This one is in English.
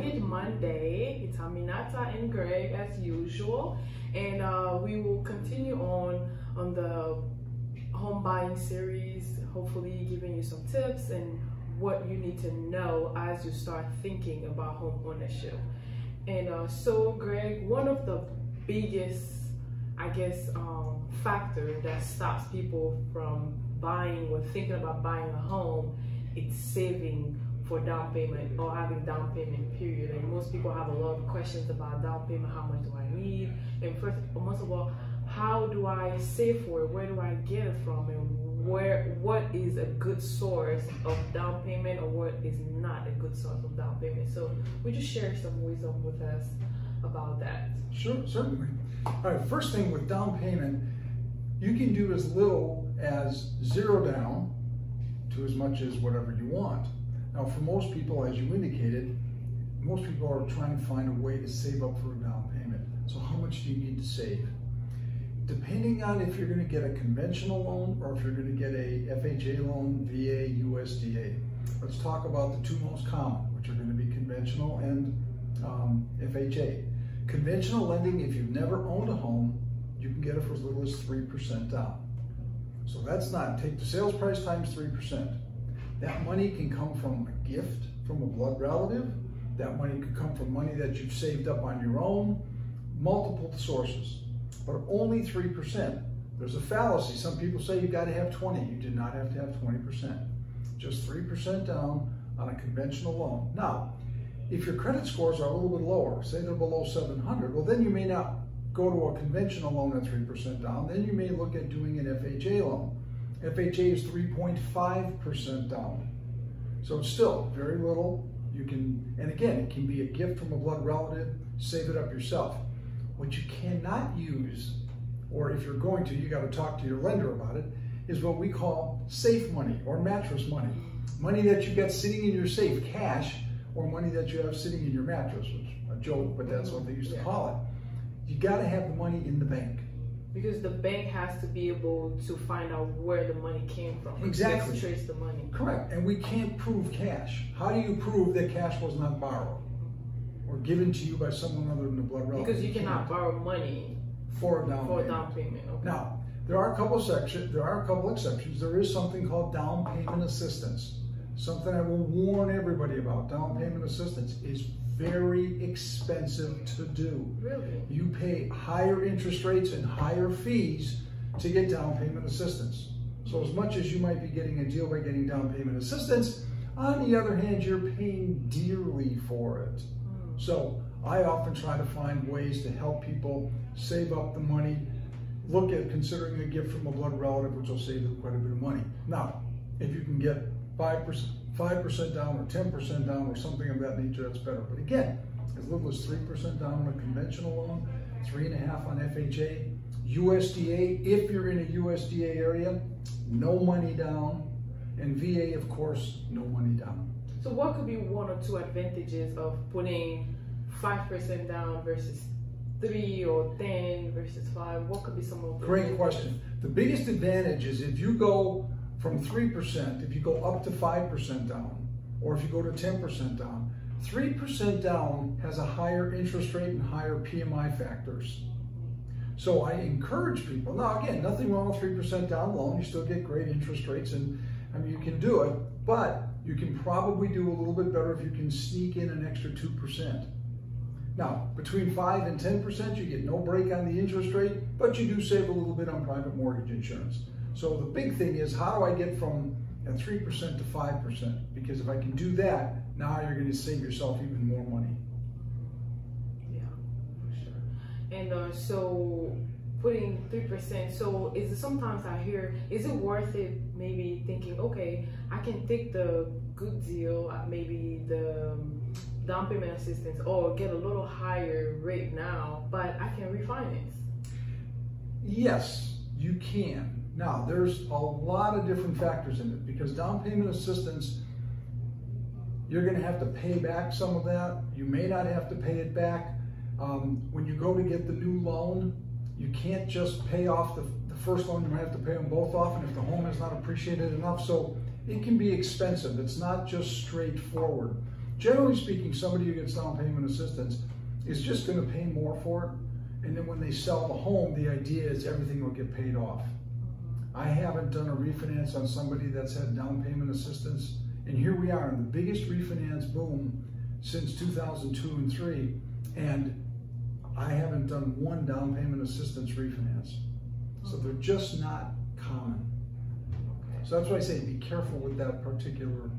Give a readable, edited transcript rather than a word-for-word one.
Mortgage Monday. It's Aminata and Greg as usual, and we will continue on the home buying series, hopefully giving you some tips and what you need to know as you start thinking about home ownership. And so Greg, one of the biggest, I guess, factor that stops people from buying or thinking about buying a home, it's saving for down payment or having down payment period. And most people have a lot of questions about down payment. How much do I need? And most of all, how do I save for it? Where do I get it from? And what is a good source of down payment, or what is not a good source of down payment? So would you share some wisdom with us about that? Sure, certainly. All right, first thing with down payment, you can do as little as 0 down to as much as whatever you want. Now, for most people, as you indicated, most people are trying to find a way to save up for a down payment. So how much do you need to save? Depending on if you're going to get a conventional loan or if you're going to get a FHA loan, VA, USDA. Let's talk about the two most common, which are going to be conventional and FHA. Conventional lending, if you've never owned a home, you can get it for as little as 3% down. So that's not, take the sales price times 3%. That money can come from a gift from a blood relative. That money could come from money that you've saved up on your own, multiple sources, but only 3%. There's a fallacy. Some people say you've got to have 20. You do not have to have 20%. Just 3% down on a conventional loan. Now, if your credit scores are a little bit lower, say they're below 700, well then you may not go to a conventional loan at 3% down. Then you may look at doing an FHA loan. FHA is 3.5% down. So it's still very little. You can, and again, it can be a gift from a blood relative, save it up yourself. What you cannot use, or if you're going to, you got to talk to your lender about it, is what we call safe money or mattress money. Money that you got sitting in your safe, cash, or money that you have sitting in your mattress, which is a joke, but that's what they used to call it. You got to have the money in the bank. Because the bank has to be able to find out where the money came from. Exactly. Trace the money. Correct. And we can't prove cash. How do you prove that cash was not borrowed or given to you by someone other than the blood relative? Because you cannot borrow money for a down payment. Okay. Now, there are a couple exceptions. There is something called down payment assistance. Something I will warn everybody about. Down payment assistance is very expensive to do. Really? You pay higher interest rates and higher fees to get down payment assistance. So as much as you might be getting a deal by getting down payment assistance, on the other hand, you're paying dearly for it. So I often try to find ways to help people save up the money, look at considering a gift from a blood relative, which will save them quite a bit of money. Now, if you can get 5% down or 10% down or something of that nature, that's better. But again, as little as 3% down on a conventional loan, 3.5% on FHA, USDA, if you're in a USDA area, no money down, and VA, of course, no money down. So what could be 1 or 2 advantages of putting 5% down versus 3 or 10 versus 5? What could be some of the Great question. The biggest advantage is if you go from 3%, if you go up to 5% down, or if you go to 10% down, 3% down has a higher interest rate and higher PMI factors. So I encourage people, now again, nothing wrong with 3% down loan, you still get great interest rates and I mean, you can do it, but you can probably do a little bit better if you can sneak in an extra 2%. Now, between 5 and 10%, you get no break on the interest rate, but you do save a little bit on private mortgage insurance. So the big thing is, how do I get from 3% to 5%? Because if I can do that, now you're going to save yourself even more money. Yeah, for sure. And so putting 3%, so is it, sometimes I hear, is it worth it maybe thinking, okay, I can take the good deal, maybe the down payment assistance, or get a little higher rate now, but I can refinance? Yes, you can. Now, there's a lot of different factors in it because down payment assistance, you're going to have to pay back some of that. You may not have to pay it back. When you go to get the new loan, you can't just pay off the first loan. You might have to pay them both off, and if the home is not appreciated enough. So it can be expensive. It's not just straightforward. generally speaking, somebody who gets down payment assistance is just going to pay more for it. And then when they sell the home, the idea is everything will get paid off. I haven't done a refinance on somebody that's had down payment assistance. And here we are in the biggest refinance boom since 2002 and 3. And I haven't done one down payment assistance refinance. So they're just not common. So that's why I say be careful with that particular